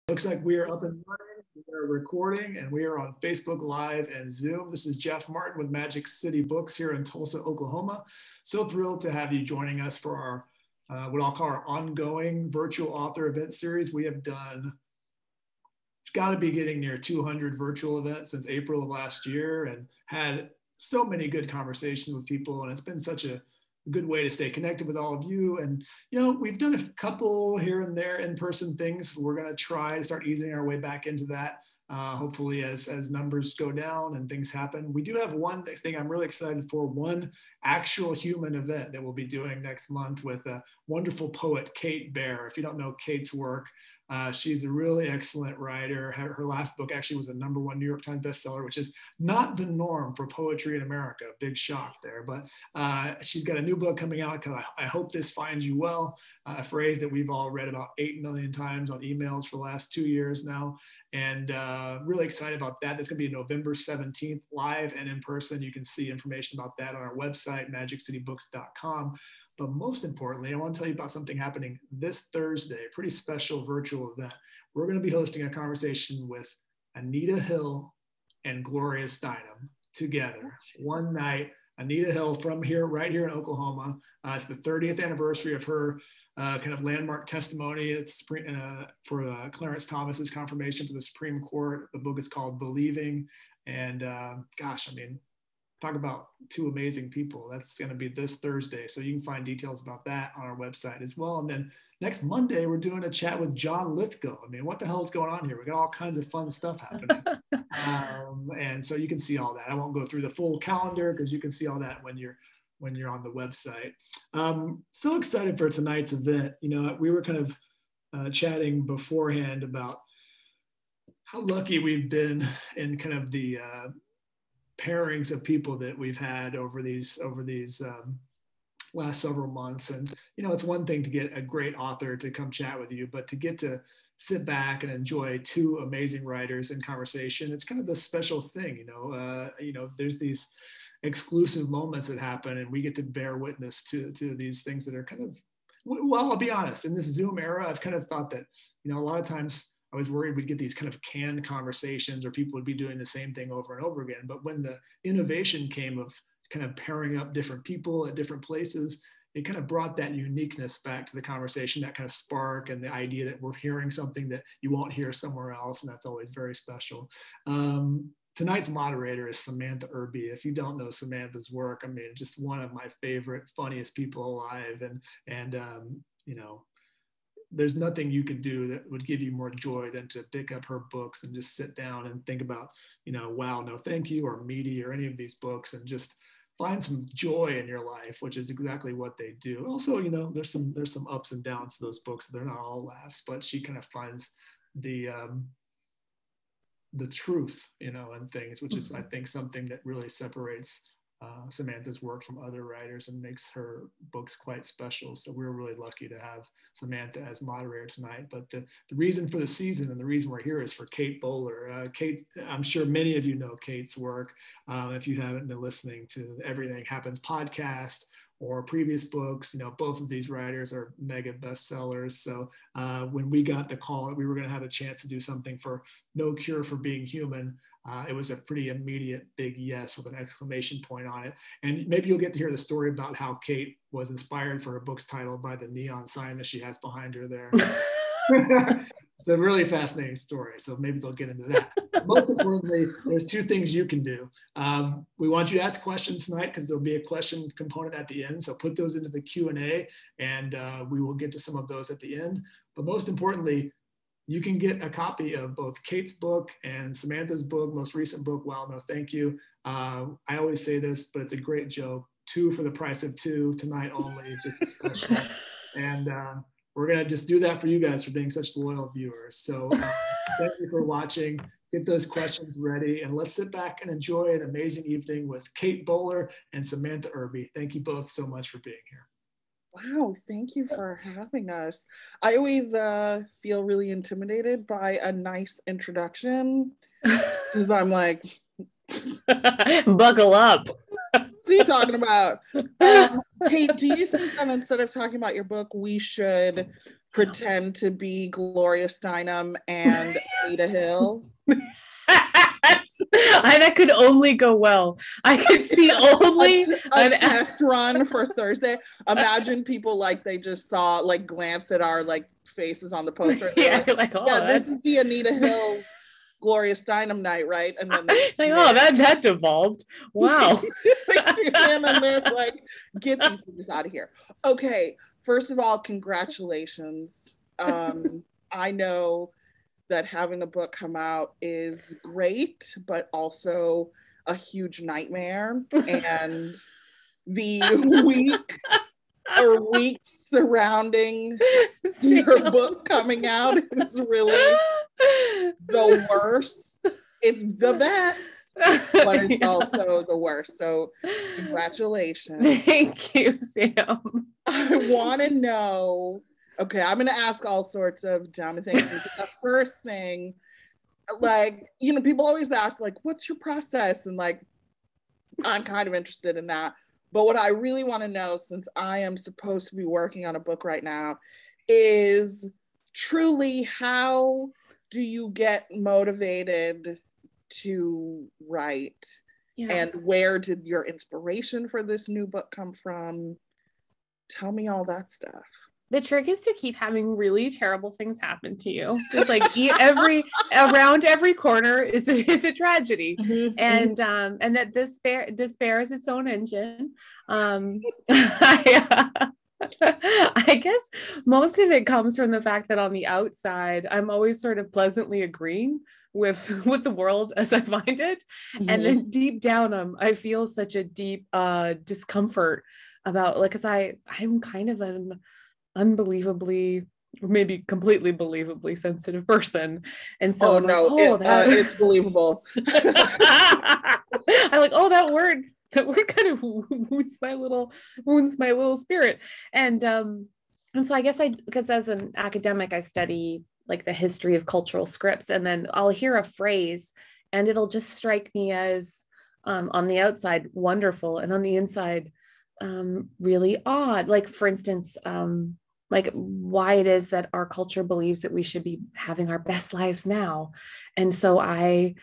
Looks like we are up and running. We are recording, and we are on Facebook Live and Zoom. This is Jeff Martin with Magic City Books here in Tulsa, Oklahoma. So thrilled to have you joining us for our what I'll call our ongoing virtual author event series. We have done, it's got to be getting near 200 virtual events since April of last year, and had so many good conversations with people, and it's been such a good way to stay connected with all of you. And, you know, we've done a couple here and there in-person things. We're going to try to start easing our way back into that, hopefully as numbers go down and things happen. We do have one thing I'm really excited for, one actual human event that we'll be doing next month with a wonderful poet, Kate Baer. If you don't know Kate's work, she's a really excellent writer. Her last book actually was a #1 New York Times bestseller, which is not the norm for poetry in America. Big shock there. But she's got a new book coming out called I Hope This Finds You Well, a phrase that we've all read about 8 million times on emails for the last 2 years now. And really excited about that. It's going to be November 17th, live and in person. You can see information about that on our website, magiccitybooks.com. But most importantly, I want to tell you about something happening this Thursday, a pretty special virtual event. We're going to be hosting a conversation with Anita Hill and Gloria Steinem together one night. Anita Hill from here, right here in Oklahoma. It's the 30th anniversary of her kind of landmark testimony. It's for Clarence Thomas's confirmation for the Supreme Court. The book is called Believing. And gosh, I mean, talk about two amazing people. That's going to be this Thursday. So you can find details about that on our website as well. And then next Monday, we're doing a chat with John Lithgow. I mean, what the hell is going on here? We got all kinds of fun stuff happening. And so you can see all that. I won't go through the full calendar because you can see all that when you're on the website. So excited for tonight's event. You know, we were kind of chatting beforehand about how lucky we've been in kind of the pairings of people that we've had over these last several months. And, you know, it's one thing to get a great author to come chat with you, but to get to sit back and enjoy two amazing writers in conversation, it's kind of the special thing, you know, there's these exclusive moments that happen and we get to bear witness to these things that are kind of, well, I'll be honest, in this Zoom era, I've kind of thought that, you know, a lot of times I was worried we'd get these kind of canned conversations or people would be doing the same thing over and over again. But when the innovation came of kind of pairing up different people at different places, it kind of brought that uniqueness back to the conversation, that kind of spark and the idea that we're hearing something that you won't hear somewhere else. And that's always very special. Tonight's moderator is Samantha Irby. If you don't know Samantha's work, I mean, just one of my favorite, funniest people alive. And you know, there's nothing you could do that would give you more joy than to pick up her books and just sit down and think about, you know, Wow, No Thank You or Meaty or any of these books and just find some joy in your life, which is exactly what they do. Also, you know, there's some ups and downs to those books. They're not all laughs, but she kind of finds the truth, you know, and things, which is, I think, something that really separates Samantha's work from other writers and makes her books quite special. So we're really lucky to have Samantha as moderator tonight. But the reason for the season and the reason we're here is for Kate Bowler. Kate, I'm sure many of you know Kate's work. If you haven't been listening to Everything Happens podcast or previous books, you know, both of these writers are mega bestsellers. So when we got the call that we were going to have a chance to do something for No Cure for Being Human, it was a pretty immediate big yes with an exclamation point on it. And maybe you'll get to hear the story about how Kate was inspired for her book's title by the neon sign that she has behind her there. It's a really fascinating story. So maybe they'll get into that. Most importantly, there's two things you can do. We want you to ask questions tonight because there'll be a question component at the end. So put those into the Q&A and we will get to some of those at the end. But most importantly, you can get a copy of both Kate's book and Samantha's book, most recent book, Well, No Thank You. I always say this, but it's a great joke. 2 for the price of 2 tonight only, just a special. And we're going to just do that for you guys for being such loyal viewers. So thank you for watching. Get those questions ready and let's sit back and enjoy an amazing evening with Kate Bowler and Samantha Irby. Thank you both so much for being here. Wow, thank you for having us. I always feel really intimidated by a nice introduction because I'm like, buckle up. What's he talking about? Kate, do you think that instead of talking about your book, we should pretend to be Gloria Steinem and Anita Hill. That could only go well. I could see only a test run for Thursday. Imagine people like they just saw, like, glanced at our like faces on the poster. Yeah, like, oh, yeah, this is the Anita Hill Gloria Steinem night, right? And then like, oh, that devolved. Wow. And then they're like, get these movies out of here. Okay, first of all, congratulations. I know that having a book come out is great, but also a huge nightmare. And the weeks surrounding your book coming out is really the worst. It's the best, but it's also the worst. So congratulations. Thank you, Sam. I want to know, okay, I'm going to ask all sorts of dumb things. The first thing, like, you know, people always ask, like, what's your process? And like, I'm kind of interested in that. But what I really want to know, since I am supposed to be working on a book right now, is truly, how do you get motivated to write? Yeah. And where did your inspiration for this new book come from? Tell me all that stuff. The trick is to keep having really terrible things happen to you. Just like around every corner is a tragedy. Mm-hmm. And that despair is its own engine. I guess most of it comes from the fact that on the outside, I'm always sort of pleasantly agreeing with the world as I find it. Mm-hmm. And then deep down, I feel such a deep discomfort about, like, because I'm kind of an unbelievably, or maybe completely believably sensitive person. And so it's believable. I'm like, oh, that word kind of wounds my little spirit. And so I guess because as an academic, I study like the history of cultural scripts, and then I'll hear a phrase and it'll just strike me as on the outside wonderful, and on the inside really odd. Like, for instance, like why it is that our culture believes that we should be having our best lives now. And so I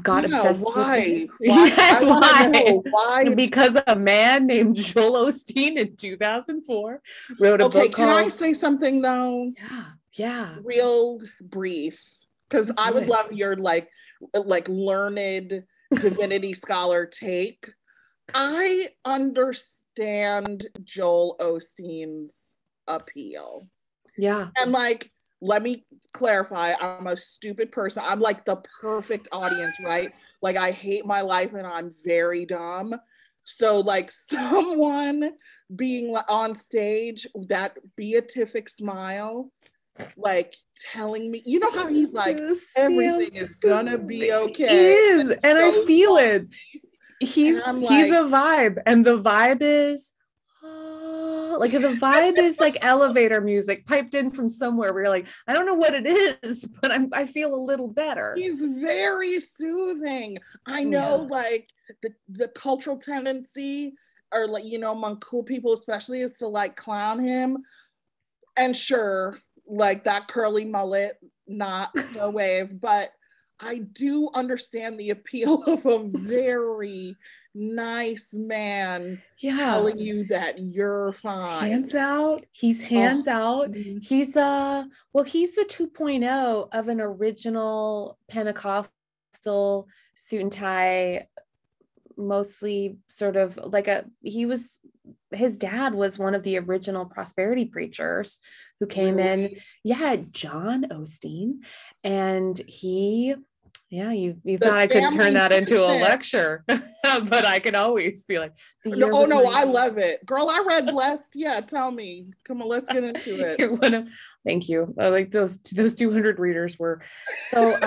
got obsessed why? With yes, why? Because a man named Joel Osteen in 2004 wrote a book called... Can I say something though? Yeah. Real brief, because I would love your like learned divinity scholar take. I understand Joel Osteen's appeal. Yeah. And like, let me clarify, I'm a stupid person. I'm like the perfect audience, right? Like, I hate my life and I'm very dumb. So like, someone being on stage, that beatific smile, like telling me, you know how he's like, everything is gonna be okay. He is, and I feel it. He's a vibe, and the vibe is like elevator music piped in from somewhere where you're like, I don't know what it is, but I feel a little better. He's very soothing. I know, like the cultural tendency, or like, you know, among cool people especially, is to like clown him. And sure, like that curly mullet, not the wave, but I do understand the appeal of a very nice man telling you that you're fine. Hands out. He's hands out. He's the 2.0 of an original Pentecostal suit and tie, mostly sort of like his dad was one of the original prosperity preachers who came in. Yeah, John Osteen. And you thought I could turn that into a lecture, but I can always be like, I love it. Girl, I read Blessed. Yeah, tell me. Come on, let's get into it. Thank you. Like those 200 readers were. So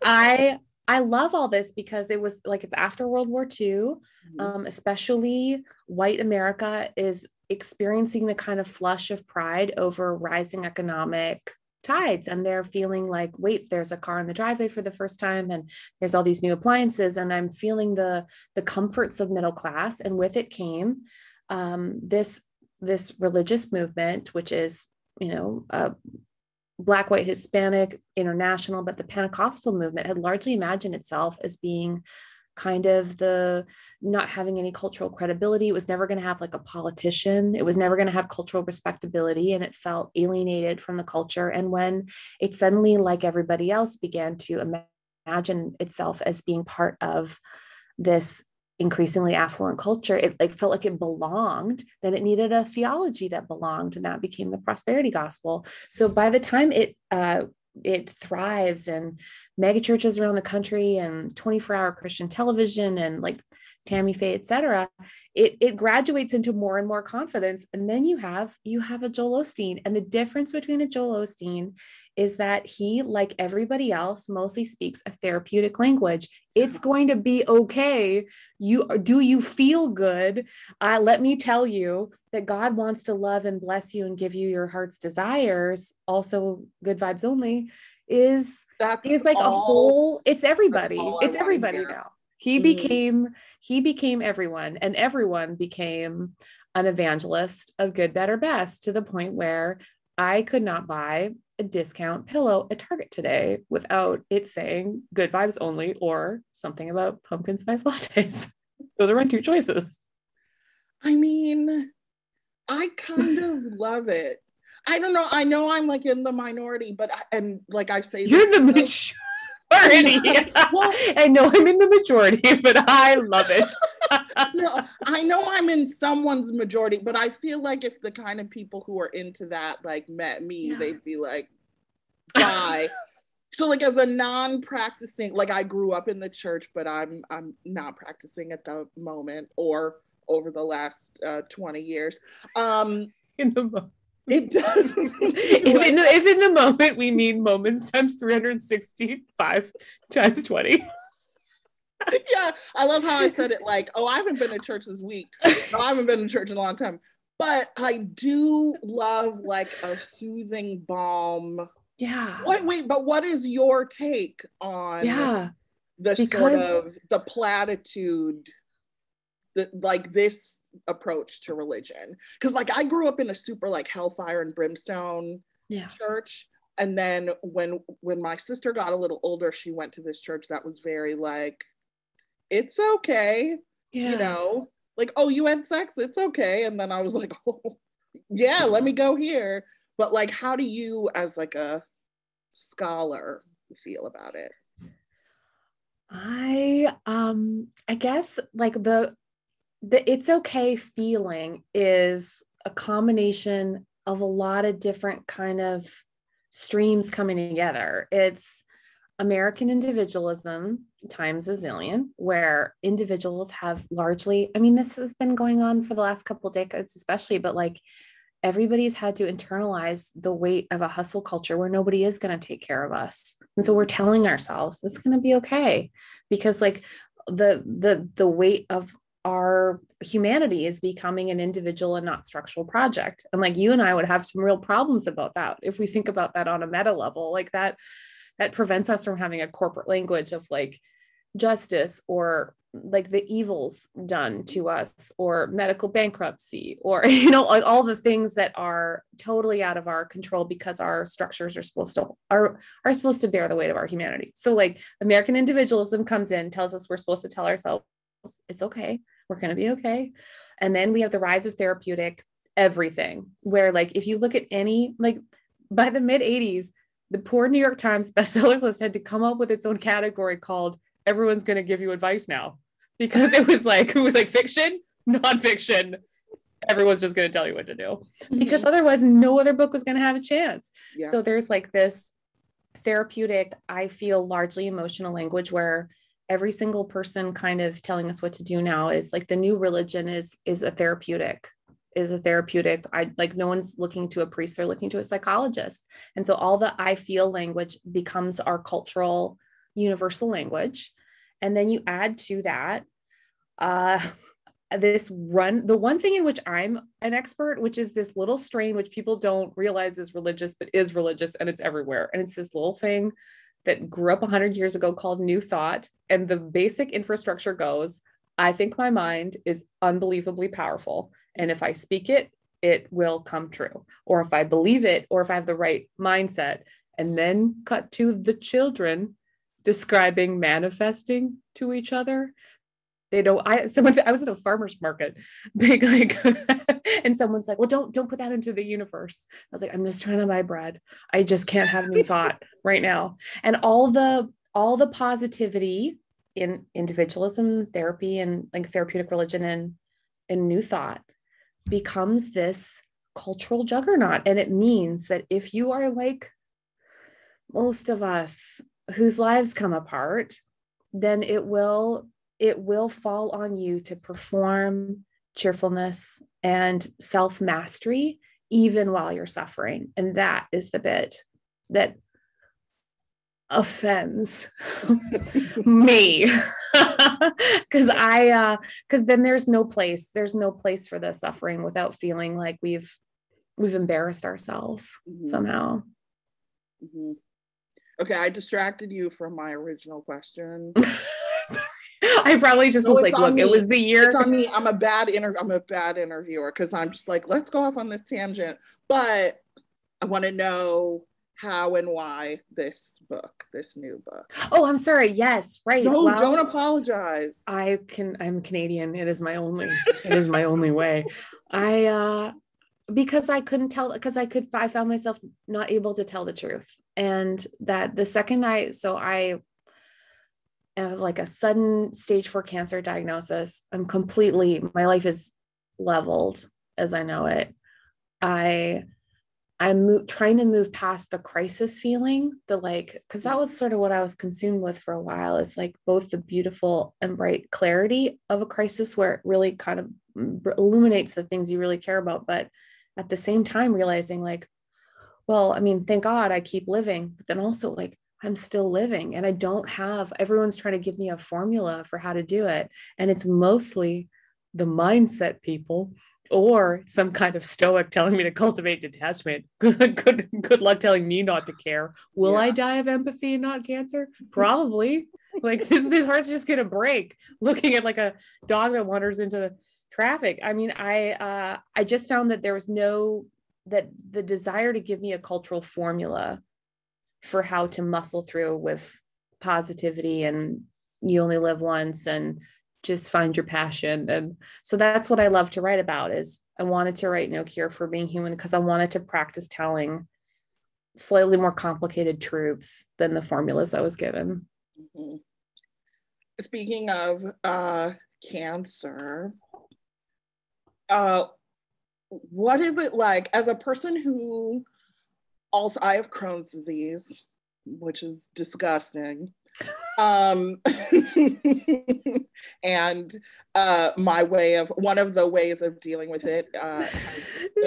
I love all this because it was like, it's after World War II, especially white America is experiencing the kind of flush of pride over rising economic tides, and they're feeling like, wait, there's a car in the driveway for the first time, and there's all these new appliances, and I'm feeling the comforts of middle class. And with it came this religious movement, which is Black, white, Hispanic, international, but the Pentecostal movement had largely imagined itself as being kind of the not having any cultural credibility. It was never going to have like a politician. It was never going to have cultural respectability, and it felt alienated from the culture. And when it suddenly, like everybody else, began to imagine itself as being part of this increasingly affluent culture, it like felt like it belonged, then it needed a theology that belonged, and that became the prosperity gospel. So by the time it thrives and mega churches around the country and 24-hour Christian television and like Tammy Faye, et cetera, it graduates into more and more confidence. And then you have a Joel Osteen. And the difference between a Joel Osteen is that he, like everybody else, mostly speaks a therapeutic language. It's going to be okay. Do you feel good? Let me tell you that God wants to love and bless you and give you your heart's desires. Also, good vibes only is like a whole. It's everybody. It's everybody now. He became everyone, and everyone became an evangelist of good, better, best, to the point where I could not buy a discount pillow at Target today without it saying good vibes only or something about pumpkin spice lattes. Those are my two choices. I mean, I kind of love it. I don't know. I know I'm like in the minority, but I say you're the majority. Well, I know I'm in the majority, but I love it. No, I know I'm in someone's majority, but I feel like if the kind of people who are into that like met me, they'd be like, bye. So like as a non-practicing, like I grew up in the church, but I'm not practicing at the moment or over the last 20 years. In the moment. It does. if in the moment we mean moments times 365 times 20. Yeah, I love how I said it like, oh, I haven't been to church this week. No, I haven't been to church in a long time. But I do love like a soothing balm. Yeah. But what is your take on sort of the platitude, like this approach to religion? Because like I grew up in a super like hellfire and brimstone church, and then when my sister got a little older, she went to this church that was very like, it's okay, like, oh, you had sex, it's okay. And then I was like, oh yeah, let me go here. But like, how do you as like a scholar feel about it? I guess like the it's okay feeling is a combination of a lot of different kind of streams coming together. It's American individualism times a zillion, where individuals have largely, I mean, this has been going on for the last couple of decades, especially, but like everybody's had to internalize the weight of a hustle culture where nobody is going to take care of us. And so we're telling ourselves it's going to be okay, because like the weight of our humanity is becoming an individual and not structural project. And like you and I would have some real problems about that if we think about that on a meta level, like that prevents us from having a corporate language of like justice or like the evils done to us or medical bankruptcy or, like all the things that are totally out of our control because our structures are supposed to bear the weight of our humanity. So like American individualism comes in, tells us we're supposed to tell ourselves it's okay, we're going to be okay. And then we have the rise of therapeutic everything, where like if you look at any, like by the mid 80s, the poor New York Times bestsellers list had to come up with its own category called everyone's going to give you advice now, because it was like fiction, nonfiction. Everyone's just going to tell you what to do, because otherwise no other book was going to have a chance. Yeah. So there's like this therapeutic, I feel largely emotional language where every single person kind of telling us what to do now is like the new religion is a therapeutic. I like, no one's looking to a priest, they're looking to a psychologist. And so all the I feel language becomes our cultural universal language. And then you add to that the one thing in which I'm an expert, which is this little strain which people don't realize is religious, but is religious, and it's everywhere. And it's this little thing that grew up 100 years ago called New Thought. And the basic infrastructure goes, I think my mind is unbelievably powerful. And if I speak it, it will come true. Or if I believe it, or if I have the right mindset. And then cut to the children describing manifesting to each other. They don't, I was at a farmer's market, big, like, and someone's like, well, don't put that into the universe. I was like, I'm just trying to buy bread. I just can't have new thought right now. And all the positivity in individualism, therapy, and like therapeutic religion and new thought becomes this cultural juggernaut. And it means that if you are like most of us whose lives come apart, then it will fall on you to perform cheerfulness and self-mastery even while you're suffering. And that is the bit that offends me. Because then there's no place for the suffering without feeling like we've embarrassed ourselves somehow. Mm-hmm. Okay, I distracted you from my original question. I probably just was like, look, it was the year. It's on me. I'm a bad interviewer because I'm just like, let's go off on this tangent. But I want to know how and why this new book. Oh, I'm sorry. Yes, right. No, well, don't apologize. I'm Canadian. It is my only way. Because I couldn't tell, I found myself not able to tell the truth. And that the second I have like a sudden stage 4 cancer diagnosis, my life is leveled as I know it. I'm trying to move past the crisis feeling, because that was sort of what I was consumed with for a while, is like both the beautiful and bright clarity of a crisis where it really kind of illuminates the things you really care about. But at the same time, realizing like, well, I mean, thank God I keep living, but then also like, I'm still living and everyone's trying to give me a formula for how to do it. And it's mostly the mindset people or some kind of stoic telling me to cultivate detachment. Good luck telling me not to care. Will I die of empathy and not cancer? Probably. Like this heart's just going to break looking at like a dog that wanders into the traffic. I mean, I just found that there was that the desire to give me a cultural formula for how to muscle through with positivity and you only live once and just find your passion. And so that's what I love to write about. Is I wanted to write No Cure for Being Human because I wanted to practice telling slightly more complicated truths than the formulas I was given. Mm-hmm. Speaking of cancer, what is it like as a person who also, I have Crohn's disease, which is disgusting. And one of the ways of dealing with it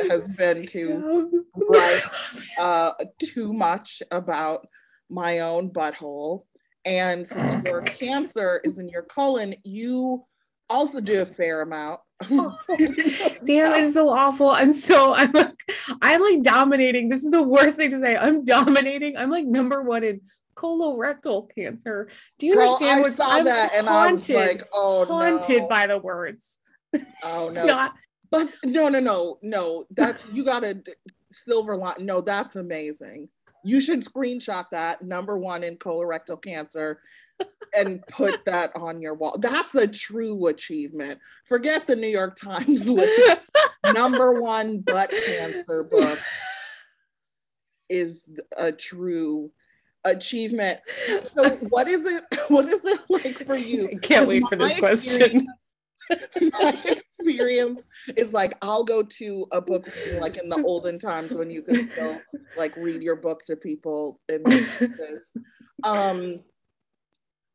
has been to write too much about my own butthole. And since your cancer is in your colon, you also do a fair amount. Sam, it's so awful. I'm like dominating. This is the worst thing to say. I'm dominating. I'm like number 1 in colorectal cancer. Do you understand? I saw that and I was like, oh no. Haunted by the words. Oh no. But no. That's, you gotta silver line. No, that's amazing. You should screenshot that, number 1 in colorectal cancer, and put that on your wall. That's a true achievement. Forget the New York Times list. Number 1 butt cancer book is a true achievement. So what is it like for you? I can't wait for this question. My experience is like, I'll go to a book reading, like in the olden times when you could still like read your book to people in this.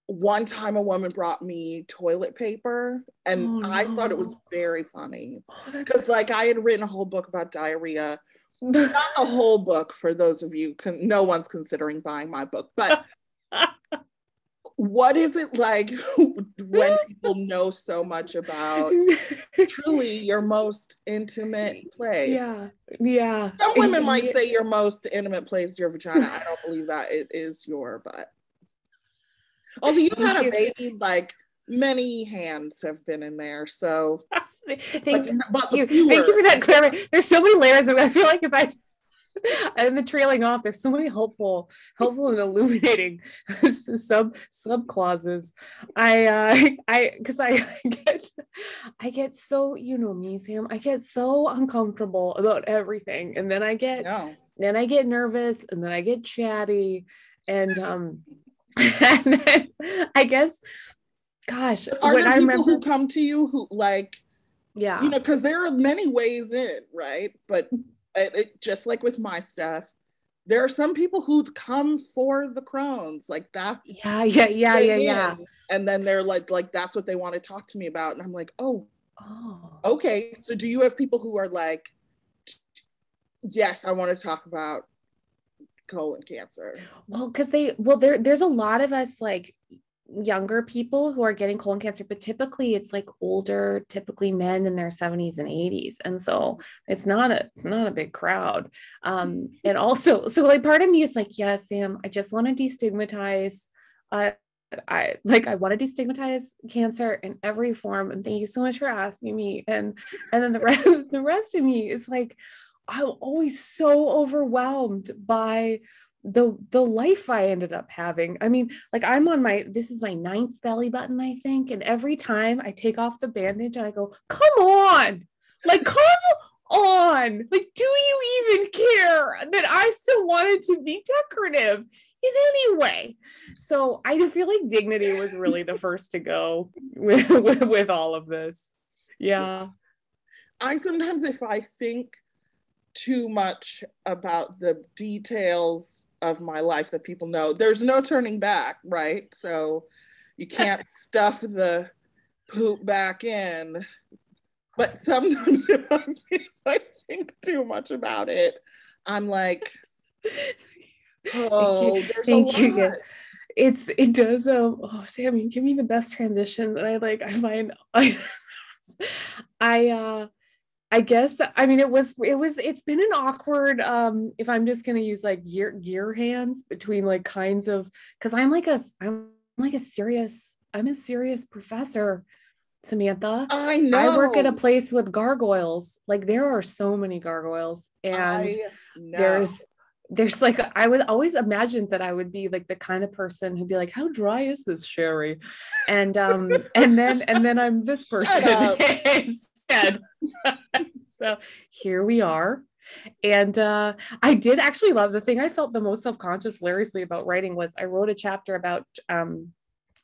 One time a woman brought me toilet paper and I thought it was very funny because like I had written a whole book about diarrhea. Not the whole book for those of you, no one's considering buying my book, but what is it like when people know so much about truly your most intimate place? Yeah. Some women might say your most intimate place is your vagina. I don't believe that it is your butt. Also, you've had a baby, like many hands have been in there. So but the thank you for that clarity. There's so many layers of it. I feel like if I and the trailing off, there's so many helpful and illuminating sub clauses. Because I get so, you know me, Sam, I get so uncomfortable about everything, and then I get nervous, and then I get chatty, and and then I guess, gosh, are there people who come to you who like, yeah, you know, because there are many ways in, right? But it just like with my stuff, there are some people who come for the Crohn's, like that's yeah. And then they're like that's what they want to talk to me about, and I'm like, oh, okay. So do you have people who are like, yes, I want to talk about colon cancer? Well, because there's a lot of us like younger people who are getting colon cancer, but typically it's like older, typically men in their 70s and 80s, and so it's not a big crowd. And also, so like part of me is like, yeah, Sam, I just want to destigmatize. I want to destigmatize cancer in every form, and thank you so much for asking me. And then the rest of me is like, I'm always so overwhelmed by the life I ended up having. I mean, like this is my 9th belly button, I think. And every time I take off the bandage, I go, come on, like, come on. Like, do you even care that I still wanted to be decorative in any way? So I feel like dignity was really the first to go with all of this. Yeah. I sometimes, if I think too much about the details of my life that people know, there's no turning back, right? So you can't stuff the poop back in. But sometimes if I think too much about it, I'm like, oh, there's a lot. It does. Oh, Sam, you give me the best transition that I find. I guess that, I mean, it's been an awkward, if I'm just going to use like gear hands between like kinds of, cause I'm a serious professor, Samantha. I know. I work at a place with gargoyles. Like there are so many gargoyles, and there's like, I would always imagine that I would be like the kind of person who'd be like, how dry is this sherry? And then I'm this person instead. So here we are. And I did actually love, the thing I felt the most self-conscious hilariously about writing was I wrote a chapter about,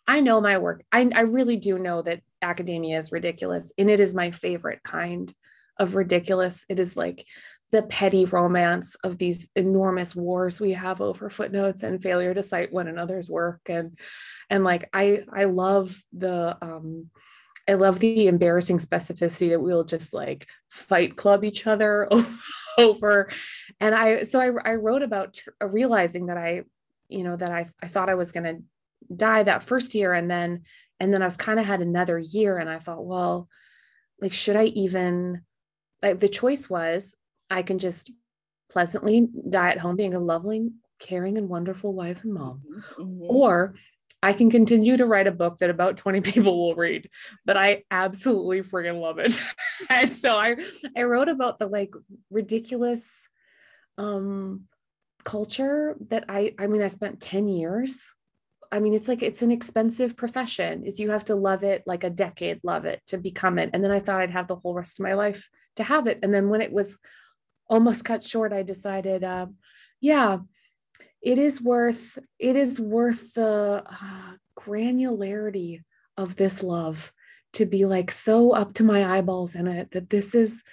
I know my work. I really do know that academia is ridiculous, and it is my favorite kind of ridiculous. It is like the petty romance of these enormous wars we have over footnotes and failure to cite one another's work. And like, I love the embarrassing specificity that we'll just like fight club each other over. And I wrote about realizing that I thought I was going to die that first year. And then I was kind of had another year, and I thought, well, like, should I even, like, the choice was I can just pleasantly die at home being a lovely, caring, and wonderful wife and mom, or I can continue to write a book that about 20 people will read, but I absolutely friggin' love it. And so I wrote about the like ridiculous culture that I spent 10 years. I mean, it's like, it's an expensive profession, is you have to love it, like a decade, love it to become it. And then I thought I'd have the whole rest of my life to have it. And then when it was almost cut short, I decided, it is worth the granularity of this love to be like so up to my eyeballs in it that this is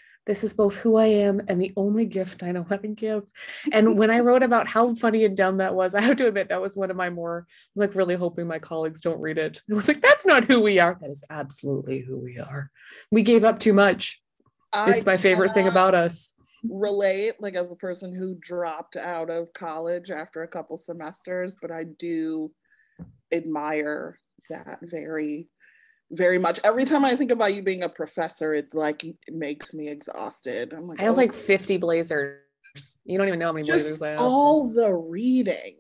both who I am and the only gift I know how to give. And when I wrote about how funny and dumb that was, I have to admit that was one of my more, I'm like really hoping my colleagues don't read it. It was like, that's not who we are. That is absolutely who we are. We gave up too much. It's my favorite thing about us. Relate, like, as a person who dropped out of college after a couple semesters, but I do admire that very, very much. Every time I think about you being a professor, it makes me exhausted. I'm like, I have like 50 blazers. You don't even know how many blazers I have. All the reading.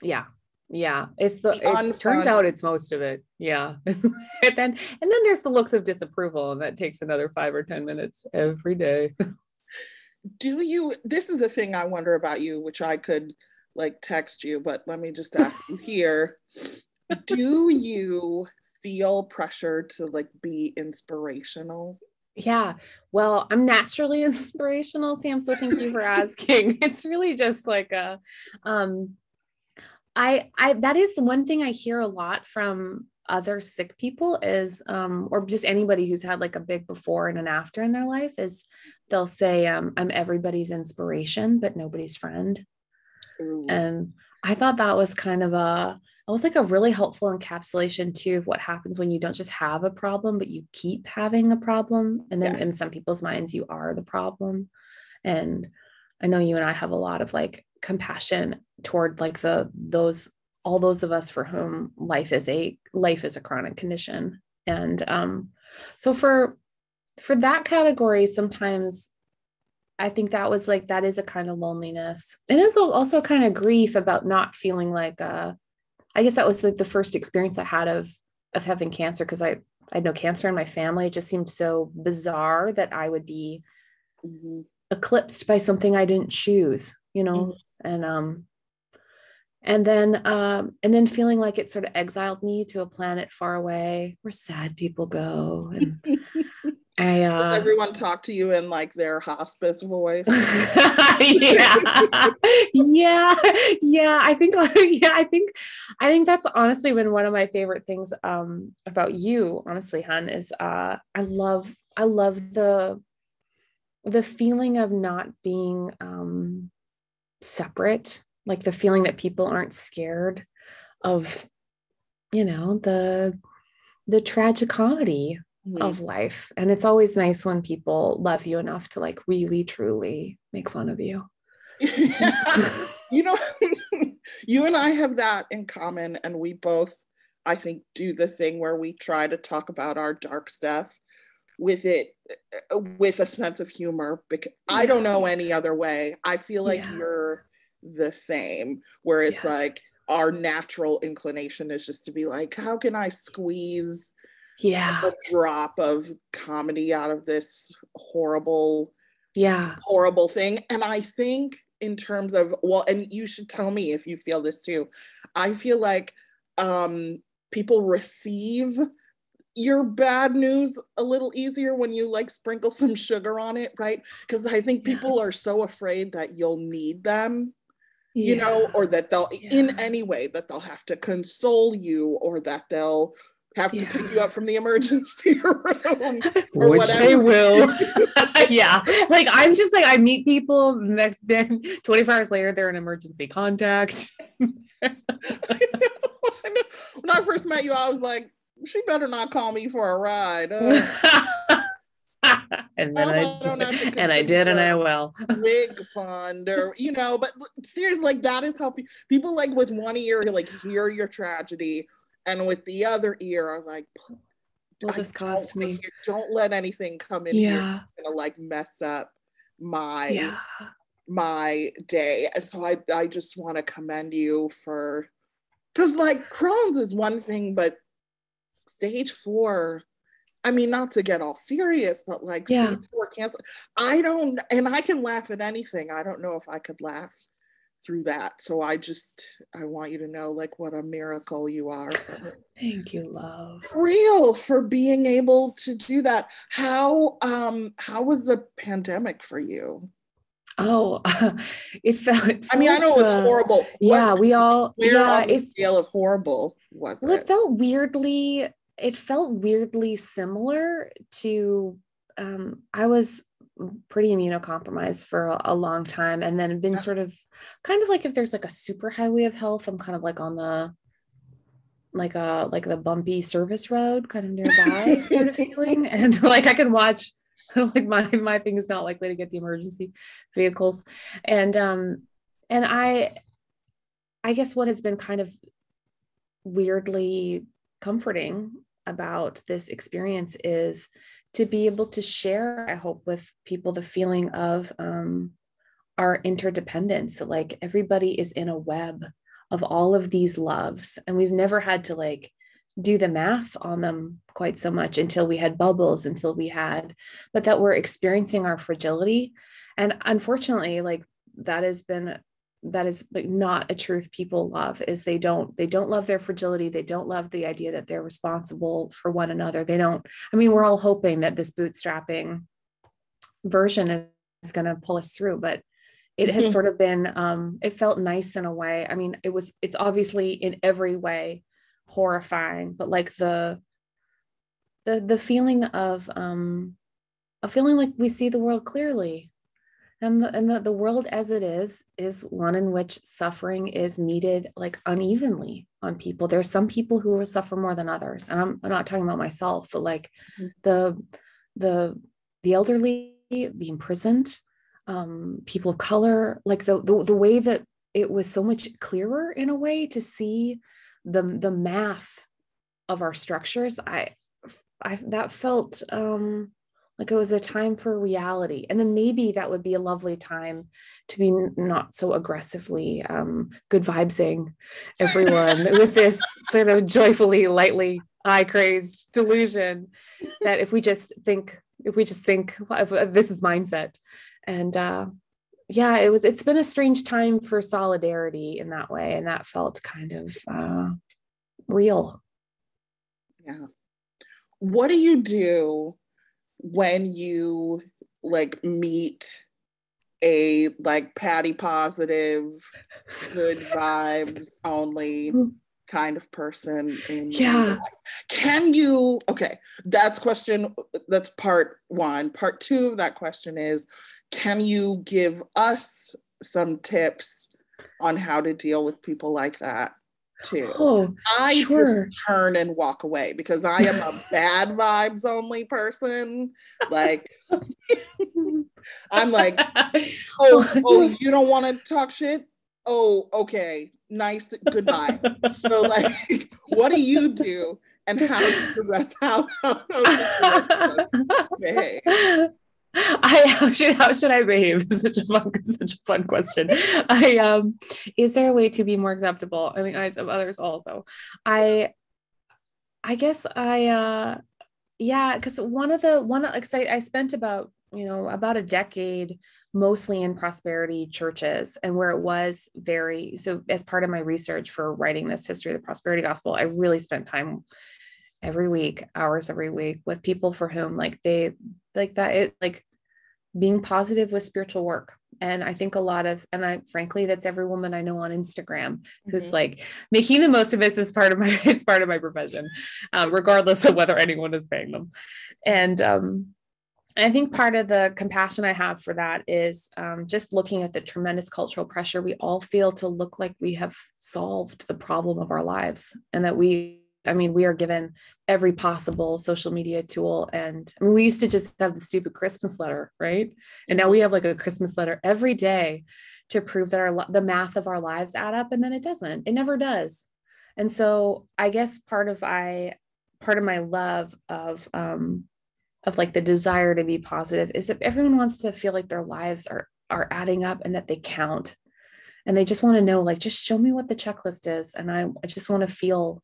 Yeah. Yeah, The turns unfun. out it's most of it. Yeah. And then there's the looks of disapproval, and that takes another 5 or 10 minutes every day. This is a thing I wonder about you, which I could like text you, but let me just ask you here. Do you feel pressure to like be inspirational? Yeah. Well, I'm naturally inspirational, Sam, so thank you for asking. It's really just like um I that is the one thing I hear a lot from other sick people is or just anybody who's had like a big before and an after in their life is they'll say I'm everybody's inspiration but nobody's friend. Ooh. And I thought that was kind of it was like a really helpful encapsulation too of what happens when you don't just have a problem but you keep having a problem, and then Yes. in some people's minds you are the problem. And I know you and I have a lot of like compassion toward like all those of us for whom life is a chronic condition. And so for that category, sometimes I think that was like, that is a kind of loneliness. And it's also kind of grief about not feeling like I guess that was like the first experience I had of having cancer, because I had no cancer in my family. It just seemed so bizarre that I would be Mm-hmm. eclipsed by something I didn't choose, Mm-hmm. and then feeling like it sort of exiled me to a planet far away where sad people go. And Does I everyone talk to you in like their hospice voice? yeah. Yeah, I think that's honestly been one of my favorite things about you, honestly, hun, is I love the feeling of not being separate, like the feeling that people aren't scared of, the tragicomedy of life. And it's always nice when people love you enough to like really truly make fun of you. You know, you and I have that in common, and we both, I think, do the thing where we try to talk about our dark stuff with a sense of humor, because I don't know any other way. I feel like you're the same, where it's like our natural inclination is just to be like, how can I squeeze a drop of comedy out of this horrible thing? And I think in terms of, well, and you should tell me if you feel this too, I feel like people receive your bad news a little easier when you like sprinkle some sugar on it, right? Because I think people are so afraid that you'll need them, or that they'll in any way, that they'll have to console you, or that they'll have to pick you up from the emergency room, or which whatever. They will. Yeah, like I'm just like, I meet people next day, 24 hours later they're in emergency contact. I know. When I first met you, I was like, she better not call me for a ride. And then I did, and I will. Wig fund, or but seriously, like that is how people like with one ear like hear your tragedy, and with the other ear are like, will this cost me? Don't let anything come in here that's gonna like mess up my day. And so I just want to commend you for, because like Crohn's is one thing, but stage 4, I mean, not to get all serious, but like stage 4 cancer, I can laugh at anything. I don't know if I could laugh through that. So I want you to know like what a miracle you are. Thank you, love. Real, for being able to do that. How was the pandemic for you? Oh, it felt I mean, I know it was horrible. Where on the scale of horrible was it? Well, it felt weirdly similar to, I was pretty immunocompromised for a long time, and then been sort of kind of like, if there's like a super highway of health, I'm kind of like on the like the bumpy service road kind of nearby sort of feeling. And like I can watch like my thing is not likely to get the emergency vehicles. And I guess what has been kind of weirdly comforting about this experience is to be able to share, I hope, with people the feeling of our interdependence. Like everybody is in a web of all of these loves. And we've never had to like do the math on them quite so much until we had bubbles, but that we're experiencing our fragility. And unfortunately, like that is like not a truth people love, is they don't love their fragility. They don't love the idea that they're responsible for one another. We're all hoping that this bootstrapping version is going to pull us through, but it has sort of been, it felt nice in a way. I mean, it's obviously in every way horrifying, but like the feeling of a feeling like we see the world clearly, and the world as it is one in which suffering is meted like unevenly on people. There's some people who will suffer more than others, and I'm not talking about myself, but like the elderly, the imprisoned, people of color, like the way that it was so much clearer in a way to see the math of our structures. I that felt like it was a time for reality. And then maybe that would be a lovely time to be not so aggressively good vibesing everyone with this sort of joyfully, lightly eye-crazed delusion that if we just think of this is mindset. And it's been a strange time for solidarity in that way. And that felt kind of real. Yeah. What do you do when you like meet a like patty positive, good vibes only kind of person in your life? Can you, okay, that's part one. Part two of that question is, can you give us some tips on how to deal with people like that too? I sure. just turn and walk away because I am a bad vibes only person. Like, I'm like, oh, you don't want to talk shit? Oh, okay, nice, goodbye. So like, what do you do, and how do the rest behave? How should I behave? Such a fun question. Is there a way to be more acceptable in the eyes of others also? I guess because I spent about a decade mostly in prosperity churches, and where it was so as part of my research for writing this history of the prosperity gospel, I really spent time hours every week with people for whom like they like that, it like being positive with spiritual work. And I think frankly, that's every woman I know on Instagram who's like making the most of it as part of my profession, regardless of whether anyone is paying them. And I think part of the compassion I have for that is just looking at the tremendous cultural pressure we all feel to look like we have solved the problem of our lives, and that we are given every possible social media tool. And we used to just have the stupid Christmas letter, right? And now we have like a Christmas letter every day to prove that the math of our lives add up. And then it never does. And so I guess part of my love of like the desire to be positive is that everyone wants to feel like their lives are adding up and that they count. And they just want to know, like, just show me what the checklist is. And I just want to feel.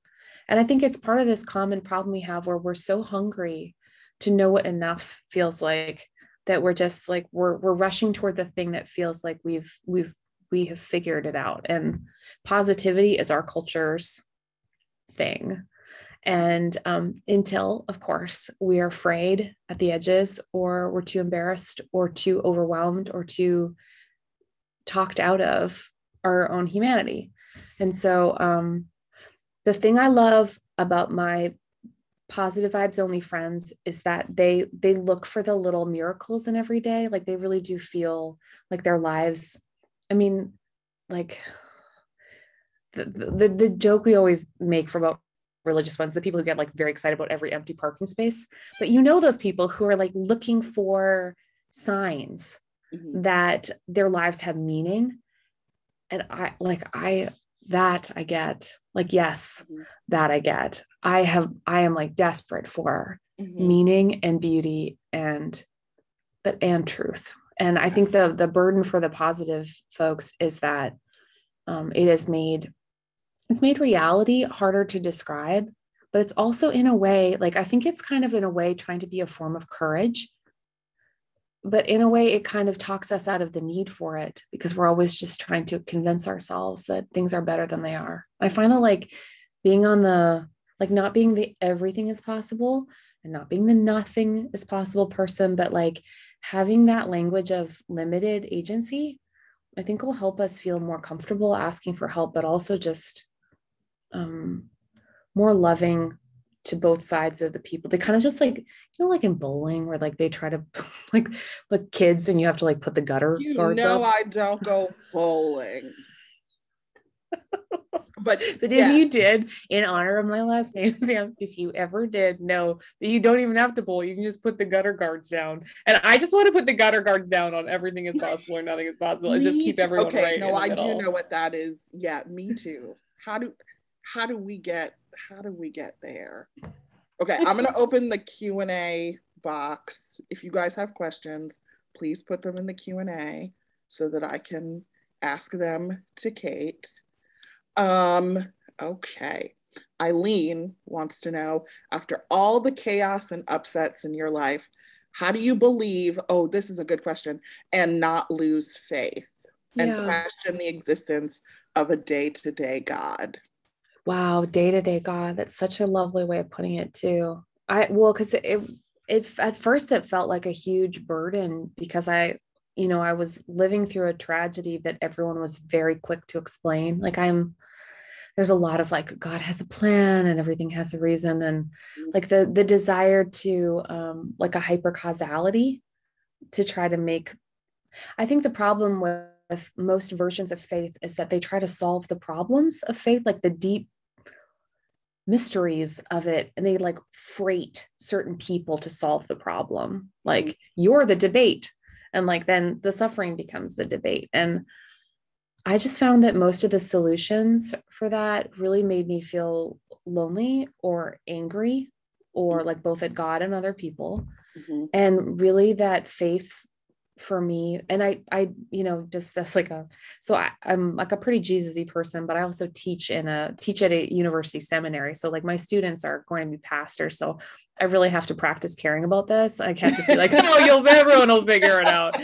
And I think it's part of this common problem we have where we're so hungry to know what enough feels like, that we're just like, we're rushing toward the thing that feels like we have figured it out. And positivity is our culture's thing. And until, of course, we are afraid at the edges, or we're too embarrassed or too overwhelmed or too talked out of our own humanity. And so the thing I love about my positive vibes only friends is that they look for the little miracles in every day. Like they really do feel like their lives. I mean, like the joke we always make about religious ones, the people who get like very excited about every empty parking space, but those people who are like looking for signs that their lives have meaning. And I get, like, yes, that I get. I am like desperate for meaning and beauty and truth. And I think the burden for the positive folks is that it has made it's made reality harder to describe, but it's also in a way, like, I think it's kind of in a way trying to be a form of courage, but in a way it kind of talks us out of the need for it, because we're always just trying to convince ourselves that things are better than they are. I find that like being on the, like not being the everything is possible and not being the nothing is possible person, but like having that language of limited agency, I think will help us feel more comfortable asking for help, but also just more loving to both sides of the people. They kind of just like, like in bowling where like they try to like kids and you have to like put the gutter guards up. I don't go bowling. But if you did, in honor of my last name, Sam, if you ever did, know that you don't even have to bowl. You can just put the gutter guards down. And I just want to put the gutter guards down on everything is possible or nothing is possible, and just keep everyone right. No, I do know what that is. Yeah, me too. How do we get there? Okay, I'm gonna open the Q&A box. If you guys have questions, please put them in the Q&A so that I can ask them to Kate. Okay. Eileen wants to know, after all the chaos and upsets in your life, how do you believe, oh, this is a good question, and not lose faith and question the existence of a day-to-day God? Wow, day-to-day God. That's such a lovely way of putting it too. Because it at first it felt like a huge burden because I was living through a tragedy that everyone was very quick to explain. Like there's a lot of like, God has a plan and everything has a reason. And like the desire to like a hyper causality to try to make, I think the problem with most versions of faith is that they try to solve the problems of faith, like the deep mysteries of it. And they like freight certain people to solve the problem. Like you're the debate. And like, then the suffering becomes the debate. And I just found that most of the solutions for that really made me feel lonely or angry or like both at God and other people. Mm-hmm. And really that faith for me, and I just as like I'm like a pretty Jesus-y person, but I also teach at a university seminary. So like my students are going to be pastors. So I really have to practice caring about this. I can't just be like, oh, everyone will figure it out.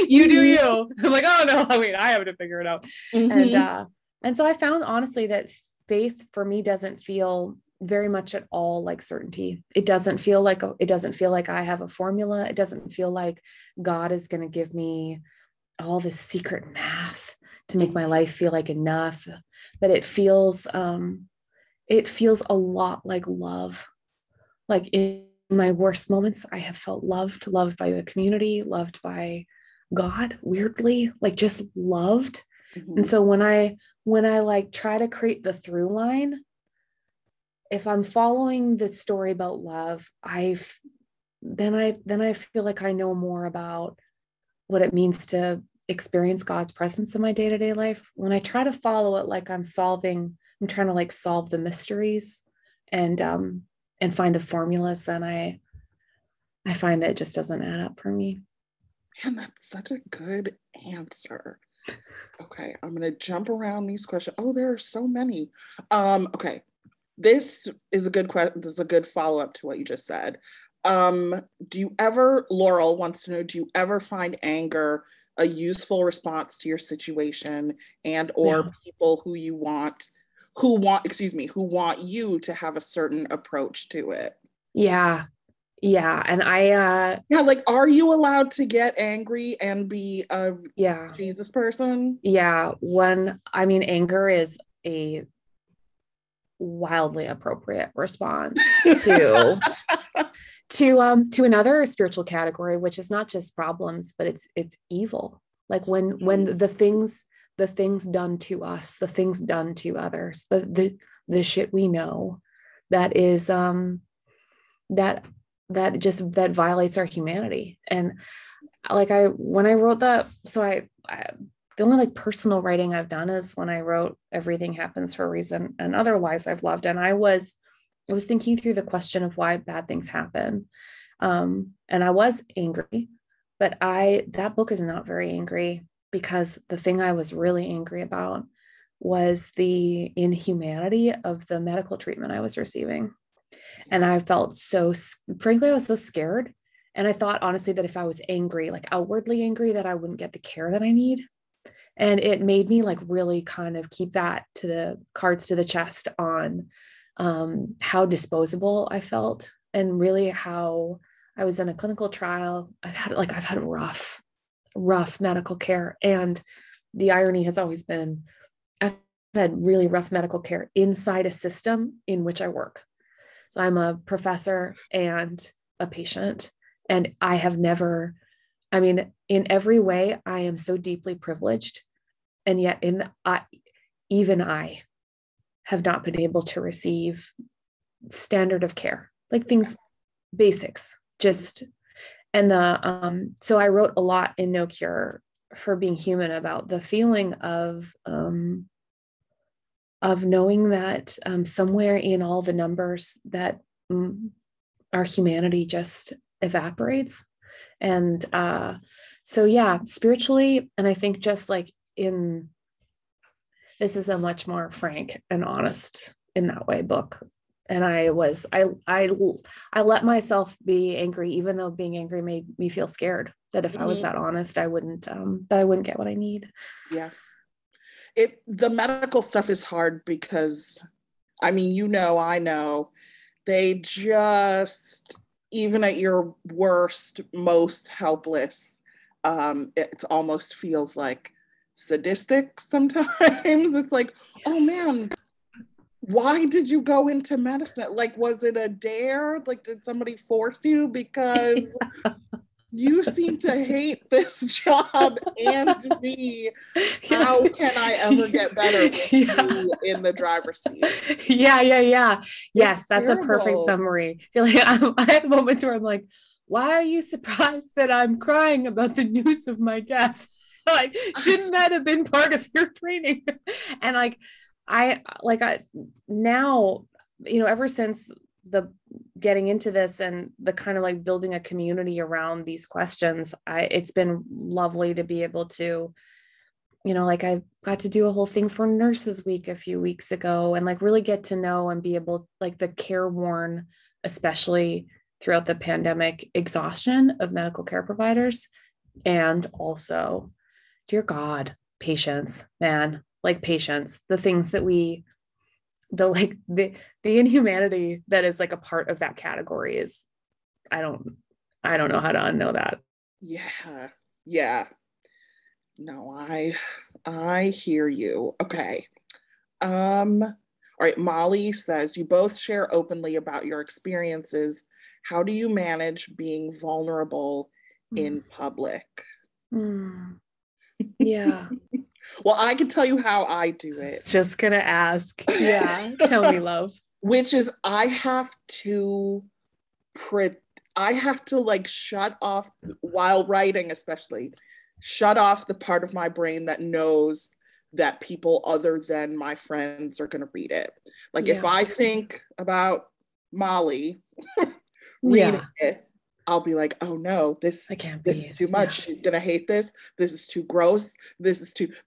You do you. I'm like, oh no, wait, I have to figure it out. Mm-hmm. And so I found honestly that faith for me doesn't feel very much at all like certainty. It doesn't feel like I have a formula. It doesn't feel like God is going to give me all this secret math to make my life feel like enough. But it feels a lot like love. Like in my worst moments, I have felt loved by the community, loved by God, weirdly, like just loved. Mm-hmm. And so when I like try to create the through line, if I'm following the story about love, then I feel like I know more about what it means to experience God's presence in my day-to-day life. When I try to follow it like I'm trying to like solve the mysteries and find the formulas, then I find that it just doesn't add up for me. Man, that's such a good answer. Okay, I'm gonna jump around these questions. Oh, there are so many. Okay. This is a good question. This is a good follow-up to what you just said. Laurel wants to know, do you ever find anger a useful response to your situation or people who want you to have a certain approach to it? Yeah. And like, are you allowed to get angry and be a Jesus person? Yeah. Anger is a wildly appropriate response to another spiritual category, which is not just problems, but it's evil. Like when the things done to us, the things done to others, the shit we know that is that violates our humanity. And like when I wrote that, so the only like personal writing I've done is when I wrote Everything Happens for a Reason and Other Lies I've Loved. And I was thinking through the question of why bad things happen. And I was angry, but that book is not very angry, because the thing I was really angry about was the inhumanity of the medical treatment I was receiving. And I felt frankly, I was so scared. And I thought honestly that if I was angry, like outwardly angry, that I wouldn't get the care that I need. And it made me like really kind of keep that to the cards to the chest on how disposable I felt, and really how I was in a clinical trial. I've had rough medical care. And the irony has always been, I've had really rough medical care inside a system in which I work. So I'm a professor and a patient, and I have never, I mean, in every way, I am so deeply privileged. And yet even I have not been able to receive standard of care, like things, basics, just, and so I wrote a lot in No Cure for Being Human about the feeling of knowing that somewhere in all the numbers that our humanity just evaporates. And so, yeah, spiritually, and I think just like this is a much more frank and honest in that way book. And I let myself be angry, even though being angry made me feel scared, that if I was that honest, I wouldn't get what I need. Yeah. The medical stuff is hard because, I mean, I know, they just, even at your worst, most helpless, it almost feels like sadistic sometimes. It's like, oh man, why did you go into medicine? Like, was it a dare? Like, did somebody force you? Because you seem to hate this job and me. How can I ever get better with you in the driver's seat? Yeah. Yes, that's terrible. A perfect summary. I feel like I had moments where I'm like, why are you surprised that I'm crying about the news of my death? Like, shouldn't that have been part of your training? And I now, ever since the getting into this and the kind of like building a community around these questions, it's been lovely to be able to, I got to do a whole thing for Nurses Week a few weeks ago, and like really get to know and be able, like, the careworn, especially throughout the pandemic, exhaustion of medical care providers. And also, dear God, patience, man, like patience, the things that the inhumanity that is like a part of that category is, I don't know how to unknow that. Yeah. No, I hear you. Okay. All right. Molly says, you both share openly about your experiences. How do you manage being vulnerable in public? Yeah. Well, I can tell you how I do it. Just gonna ask. Yeah. Tell me, love. Which is, I have to like shut off, while writing especially, shut off the part of my brain that knows that people other than my friends are going to read it. Like, if I think about Molly reading it, I'll be like, oh no, this is too much. She's going to hate this. This is too gross.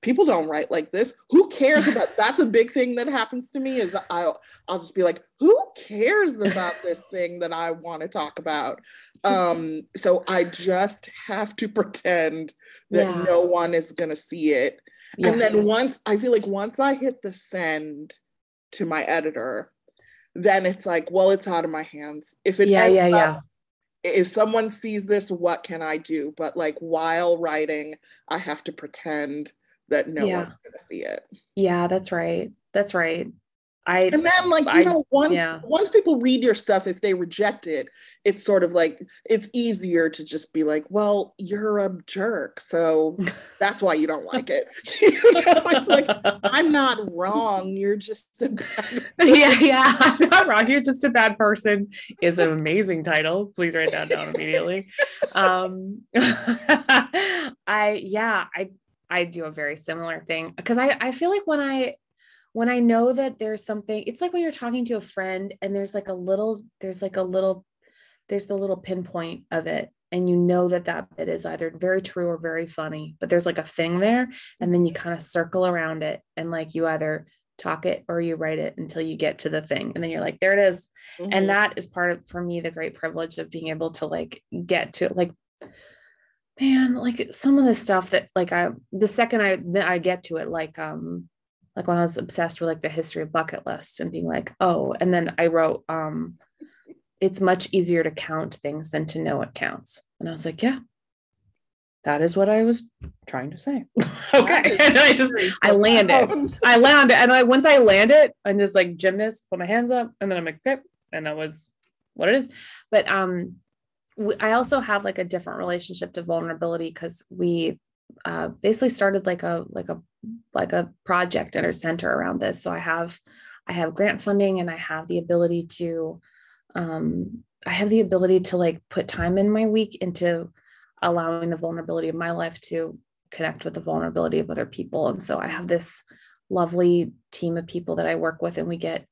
People don't write like this. Who cares about, that's a big thing that happens to me, is I'll just be like, who cares about this thing that I want to talk about? So I just have to pretend that no one is going to see it. Yes. And then once I hit the send to my editor, then it's like, well, it's out of my hands. If it if someone sees this, what can I do? But like, while writing, I have to pretend that no one's gonna see it. Yeah, that's right. And then once people read your stuff, if they reject it, it's sort of like, it's easier to just be like, well, you're a jerk, so that's why you don't like it. It's like, I'm not wrong, you're just a bad person. Yeah, I'm not wrong, you're just a bad person is an amazing title. Please write that down immediately. I do a very similar thing, because I feel like when I know that there's something, it's like when you're talking to a friend and there's the little pinpoint of it and you know that that bit is either very true or very funny, but there's like a thing there, and then you kind of circle around it, and like you either talk it or you write it until you get to the thing, and then you're like, there it is. And that is part of, for me, the great privilege of being able to like get to like, man, like some of the stuff that like the second I get to it, like when I was obsessed with like the history of bucket lists and being like, oh, and then I wrote, it's much easier to count things than to know it counts. And I was like, yeah, that is what I was trying to say. Okay. And I landed. And once I landed, I'm just like gymnast, put my hands up, and then I'm like, okay. And that was what it is. But I also have like a different relationship to vulnerability, because we basically started like a project at our center around this. So I have grant funding, and I have the ability to like put time in my week into allowing the vulnerability of my life to connect with the vulnerability of other people. And so I have this lovely team of people that I work with, and we get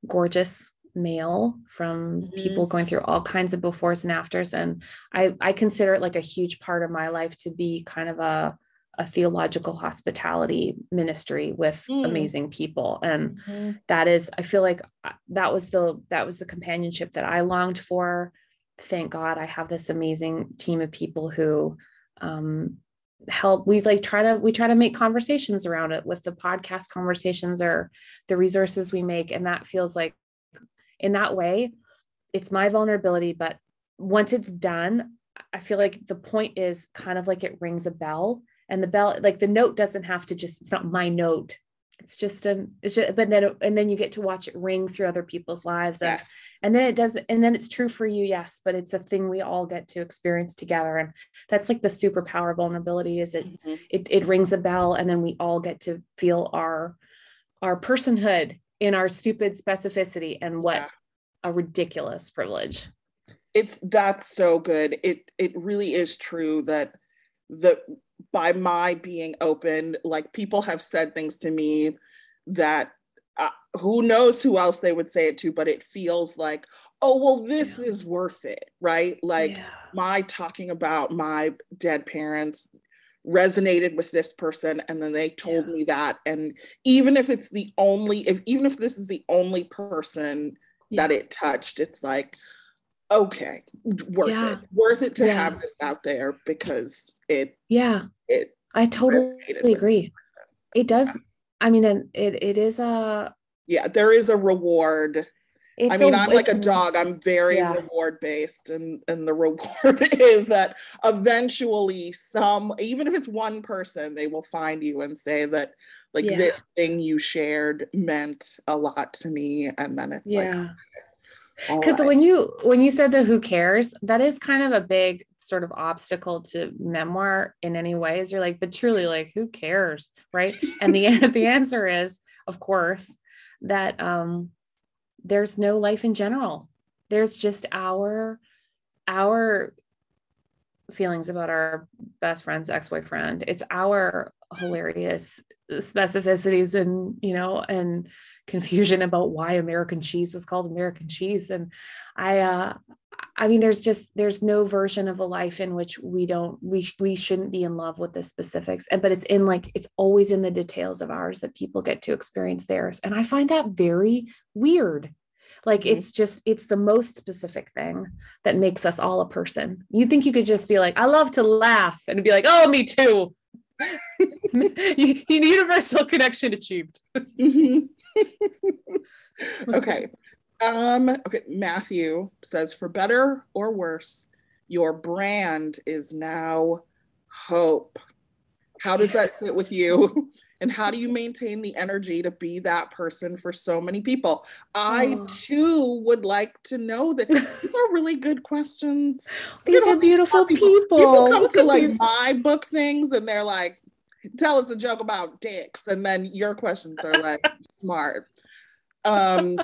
gorgeous mail from people going through all kinds of befores and afters. And I consider it like a huge part of my life to be kind of a theological hospitality ministry with amazing people. And that is, I feel like that was the companionship that I longed for. Thank God I have this amazing team of people who help. We try to make conversations around it with the podcast conversations or the resources we make. And that feels like, in that way, it's my vulnerability. But once it's done, I feel like the point is kind of like it rings a bell, and the bell, like the note doesn't have to it's not my note. But then you get to watch it ring through other people's lives. And then it does. And then it's true for you. Yes. But it's a thing we all get to experience together. And that's like the superpower of vulnerability, is it rings a bell, and then we all get to feel our personhood in our stupid specificity. And what a ridiculous privilege. That's so good. It really is true that by my being open, like people have said things to me that who knows who else they would say it to, but it feels like, oh, well, this is worth it, right? Like my talking about my dead parents resonated with this person, and then they told me that. And even if this is the only person that it touched, it's like, okay, worth it to have this out there, because I totally agree. It does. I mean, and it is there is a reward. I'm like a dog. I'm very reward based, and the reward is that eventually even if it's one person, they will find you and say that like this thing you shared meant a lot to me. And then it's like, because when you said the who cares, that is kind of a big sort of obstacle to memoir in any ways. You're like, but truly, like, who cares, right? And the answer is, of course, that there's no life in general. There's just our feelings about our best friend's ex-boyfriend. It's our hilarious specificities and, and confusion about why American cheese was called American cheese. And I mean, there's no version of a life in which we shouldn't be in love with the specifics. But it's always in the details of ours that people get to experience theirs. And I find that very weird. Like, it's the most specific thing that makes us all a person. You think you could just be like, I love to laugh, and be like, oh, me too. Universal connection achieved. Okay. Okay. Matthew says, for better or worse, your brand is now hope. How does that sit with you? And how do you maintain the energy to be that person for so many people? I too would like to know that. These are really good questions. These are beautiful people. People come to like my book things and they're like, tell us a joke about dicks. And then your questions are like smart. I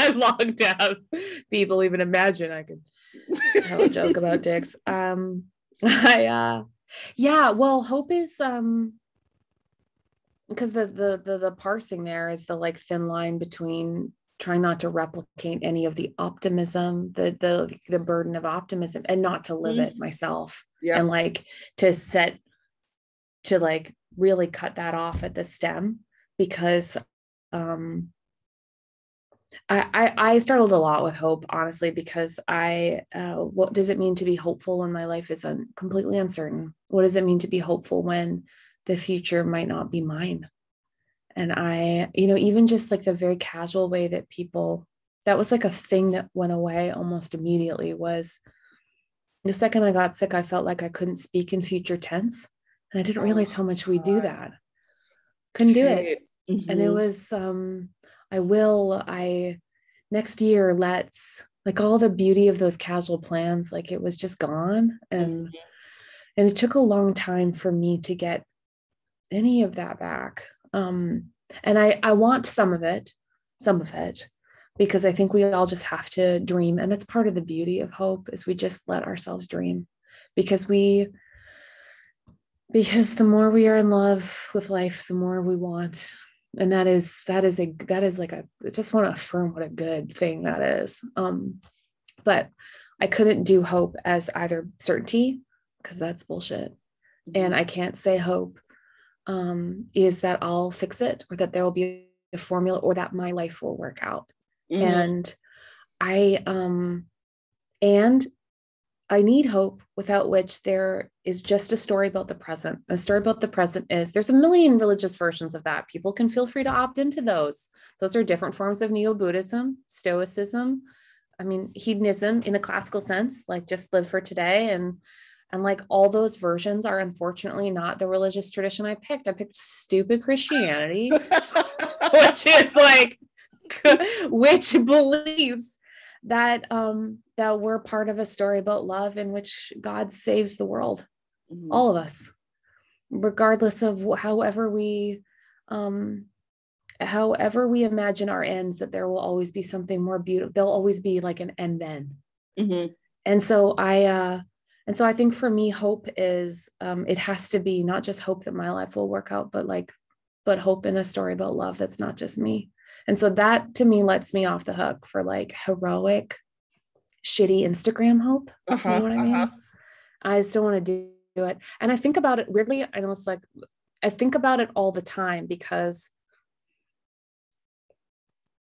long to have people even imagine I could tell a joke about dicks. Well, hope is because the parsing there is the like thin line between trying not to replicate any of the optimism, the burden of optimism, and not to live it myself. And like to like really cut that off at the stem, because I struggled a lot with hope, honestly, because what does it mean to be hopeful when my life is completely uncertain? What does it mean to be hopeful when the future might not be mine? And even just like the very casual way that that was like a thing that went away almost immediately, was the second I got sick, I felt like I couldn't speak in future tense. And I didn't realize how much we do that. Couldn't do it. Mm-hmm. And it was, next year, let's, like, all the beauty of those casual plans, like it was just gone. And it took a long time for me to get any of that back. And I want some of it, because I think we all just have to dream. And that's part of the beauty of hope, is we just let ourselves dream, because the more we are in love with life, the more we want. And that is like I just want to affirm what a good thing that is. But I couldn't do hope as either certainty, because that's bullshit. And I can't say hope is that I'll fix it, or that there will be a formula, or that my life will work out. And I need hope, without which there is just a story about the present. A story about the present is, there's a million religious versions of that. People can feel free to opt into those. Those are different forms of Neo-Buddhism, Stoicism. I mean, hedonism in a classical sense, like just live for today. And like all those versions are unfortunately not the religious tradition I picked. I picked stupid Christianity, which is like, which believes that that we're part of a story about love in which God saves the world, all of us, regardless of however we imagine our ends, that there will always be something more beautiful. There'll always be like an and then. And so I think for me, hope is it has to be not just hope that my life will work out, but hope in a story about love that's not just me. And so that to me lets me off the hook for like heroic, shitty Instagram hope. You know what I mean? I still want to do it. And I think about it weirdly. I know it's like, I think about it all the time, because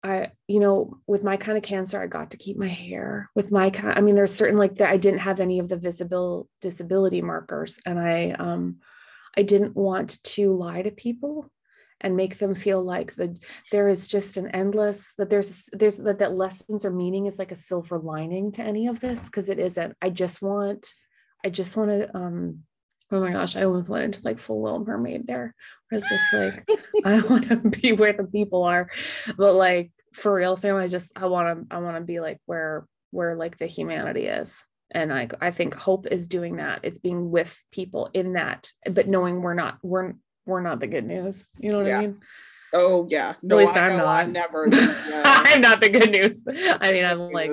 with my kind of cancer, I got to keep my hair. With my there's certain like that I didn't have any of the visible disability markers. And I didn't want to lie to people and make them feel like there is just an endless, that that lessons or meaning is like a silver lining to any of this, because it isn't. I just want to, oh my gosh, I almost went into like full Little Mermaid there. I was just like, I want to be where the people are, but like for real, Sam, I want to be like where like the humanity is. And I think hope is doing that. It's being with people in that, but knowing we're not the good news. You know what I mean? Oh yeah. No, at least I'm not. I'm never. I'm not the good news. I mean, I'm like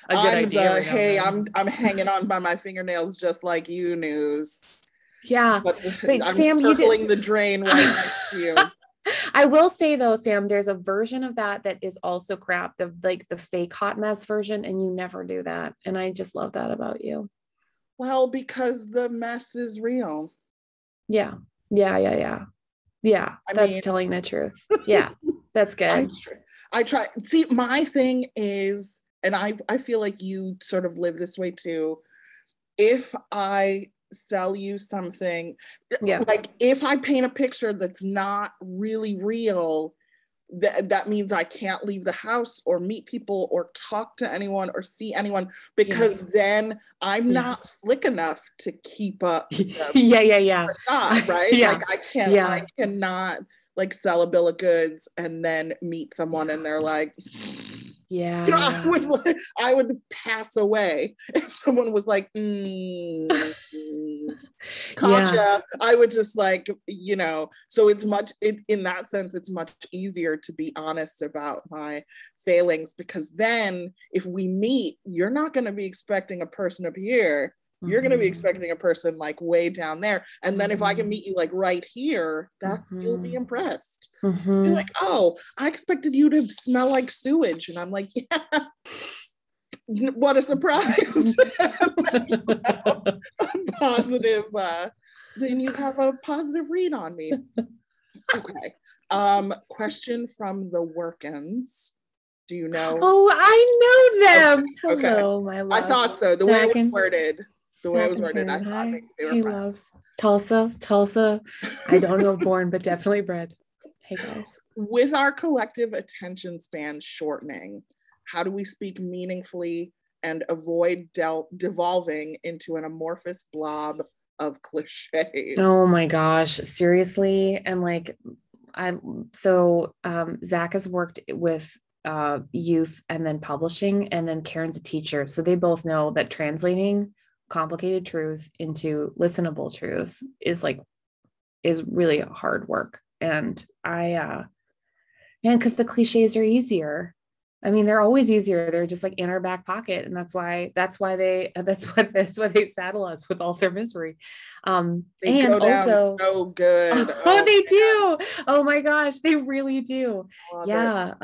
a good idea. Hey, I'm hanging on by my fingernails, just like you news. Yeah, but I'm Sam, circling the drain right next to you. I will say though, Sam, there's a version of that is also crap. The fake hot mess version, and you never do that. And I just love that about you. Well, because the mess is real. Yeah. That's telling the truth. Yeah, that's good. I try. See, my thing is, and I feel like you sort of live this way too. If I sell you something, like if I paint a picture that's not really real, that means I can't leave the house or meet people or talk to anyone or see anyone, because then I'm not slick enough to keep up the facade, right? Like I cannot like sell a bill of goods and then meet someone and they're like, I would pass away if someone was like, Katya. I would just like, so in that sense, it's much easier to be honest about my failings, because then if we meet, you're not going to be expecting a person up here You're going to be expecting a person like way down there. And then if I can meet you like right here, that's, you'll be impressed. You're like, oh, I expected you to smell like sewage. And I'm like, yeah, what a surprise. A positive, then you have a positive read on me. Okay. Question from the Workins. Do you know? Oh, I know them. Okay. Hello, my love. I thought so. The way it was worded. I thought they were he friends. Loves Tulsa. I don't know born, but definitely bred. Hey guys. With our collective attention span shortening, how do we speak meaningfully and avoid devolving into an amorphous blob of cliches? Oh my gosh, seriously. And like, Zach has worked with youth and then publishing, and then Karen's a teacher. So they both know that translating complicated truths into listenable truths is really hard work. And because the cliches are easier. I mean, they're always easier. They're just like in our back pocket. And that's why they saddle us with all their misery. They go down also so good. Oh, they do. Oh my gosh, they really do. Yeah.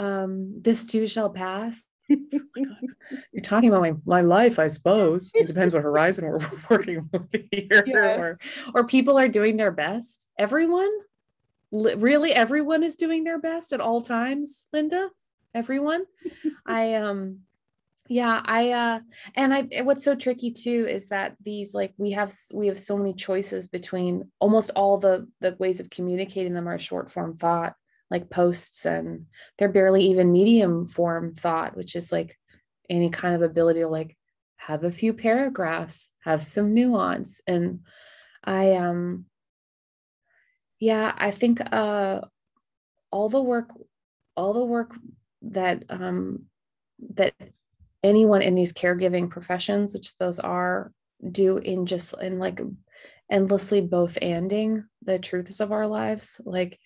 This too shall pass. You're talking about my life, I suppose. It depends what horizon we're working with here. Yes. Or people are doing their best. Everyone is doing their best at all times, Linda. Everyone. What's so tricky too is that these, like, we have so many choices between almost all the ways of communicating them are short form thought, like posts, and they're barely even medium form thought, which is like any kind of ability to like have a few paragraphs, have some nuance. And I think all the work that that anyone in these caregiving professions, which those are, do in like endlessly both anding the truths of our lives. Like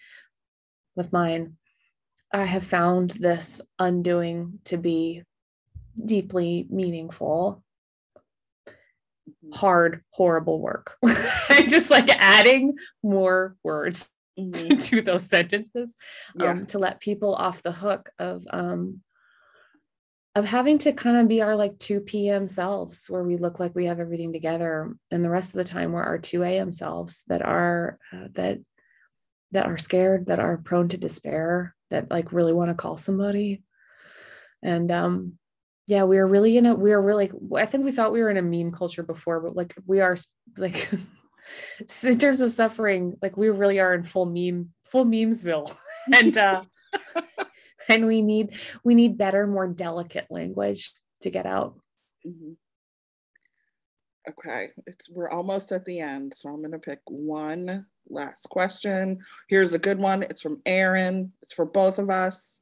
with mine, I have found this undoing to be deeply meaningful, hard, horrible work. I just like adding more words to those sentences to let people off the hook of having to kind of be our like 2 p.m. selves, where we look like we have everything together, and the rest of the time we're our 2 a.m. selves that are scared, that are prone to despair, that like really want to call somebody. And we are really I think we thought we were in a meme culture before, but like we are like in terms of suffering, like we really are in full memesville. And and we need better, more delicate language to get out. Okay, we're almost at the end, so I'm gonna pick one last question. Here's a good one. It's from Aaron. It's for both of us.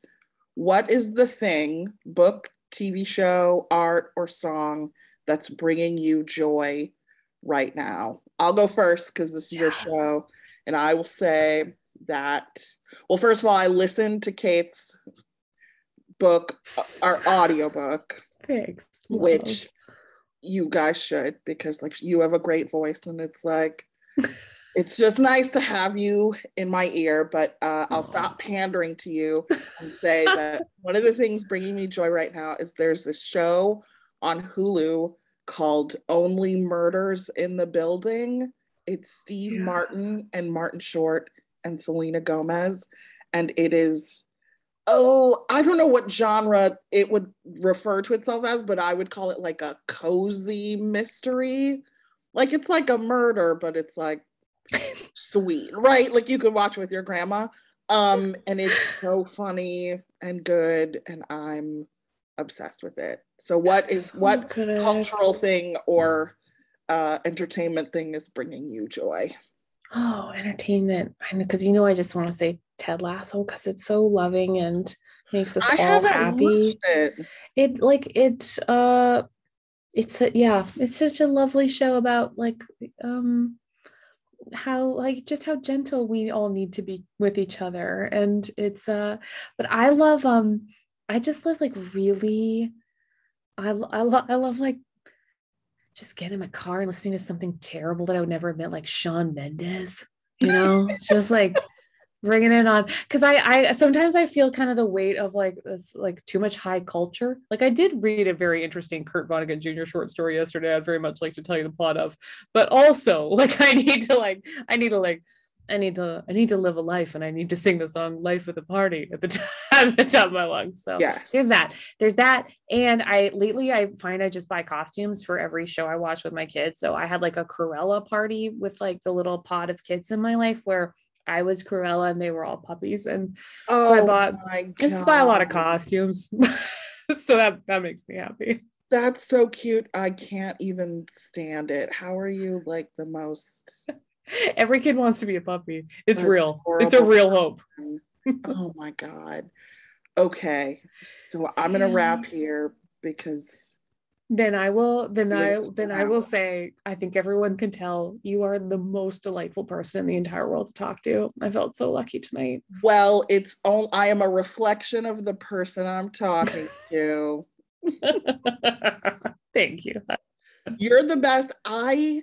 What is the thing, book, TV show, art, or song that's bringing you joy right now? I'll go first because this is your show, and I will say that, well, first of all, I listened to Kate's book, our audiobook. Thanks. Which you guys should, because like you have a great voice, and it's like it's just nice to have you in my ear. But I'll stop pandering to you and say that one of the things bringing me joy right now is there's this show on Hulu called Only Murders in the Building. It's Steve Martin and Martin Short and Selena Gomez, and it is, I don't know what genre it would refer to itself as, but I would call it like a cozy mystery. Like it's like a murder, but it's like sweet, right? Like you could watch with your grandma. And it's so funny and good, and I'm obsessed with it. So what cultural thing or entertainment thing is bringing you joy? Oh, entertainment. I know, because I just want to say Ted Lasso because it's so loving and makes us all happy. It's such a lovely show about like how gentle we all need to be with each other. And it's but I love I just love like really I love like just get in my car and listening to something terrible that I would never admit, like Shawn Mendes, you know, just like bringing it on. Cause I sometimes I feel kind of the weight of like this, like too much high culture. Like I did read a very interesting Kurt Vonnegut Jr. short story yesterday. I'd very much like to tell you the plot of, but also like I need to live a life, and I need to sing the song "Life of the Party" at the top of my lungs. So yes, there's that. And lately I find I just buy costumes for every show I watch with my kids. So I had like a Cruella party with like the little pod of kids in my life where I was Cruella and they were all puppies. And so I just buy a lot of costumes. So that makes me happy. That's so cute. I can't even stand it. How are you like the most? Every kid wants to be a puppy. It's real. It's a real hope. Oh my God. Okay. So I'm gonna wrap here because then I will say, I think everyone can tell you are the most delightful person in the entire world to talk to. I felt so lucky tonight. Well, I am a reflection of the person I'm talking to. Thank you. You're the best. I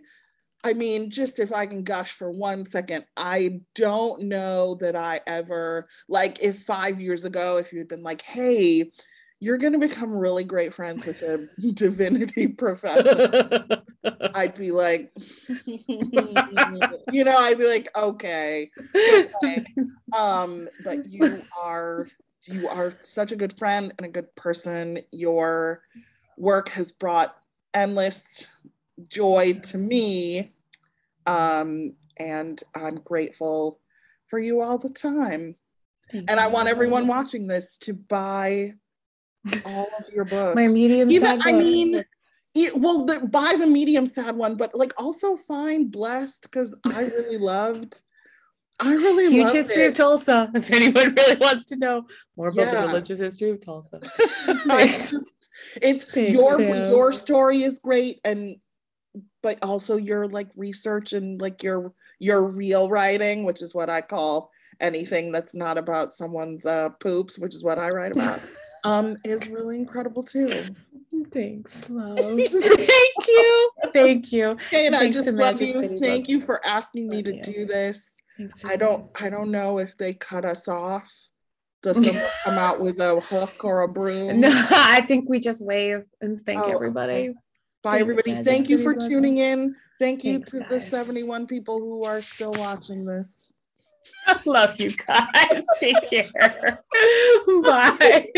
mean, just if I can gush for 1 second, I don't know that I ever, like if 5 years ago, if you'd been like, hey, you're going to become really great friends with a divinity professor, I'd be like, you know, I'd be like, okay. But you are such a good friend and a good person. Your work has brought endless joy to me, and I'm grateful for you all the time. And I want everyone watching this to buy all of your books. My medium sad book. I mean, buy the medium sad one, but like also find Blessed, because I really loved Huge history of Tulsa, if anyone really wants to know more about the religious history of Tulsa. Thanks, your story is great, but also your like research and like your real writing, which is what I call anything that's not about someone's poops, which is what I write about, is really incredible too. Thanks, love. Thank you. Okay, and I just love you. Thank you for asking me to do this. I don't know if they cut us off. Does someone come out with a hook or a broom? No, I think we just wave and thank everybody. Okay. Bye, everybody. Thank you for tuning in. Thank you to the 71 people who are still watching this. I love you guys. Take care. Bye.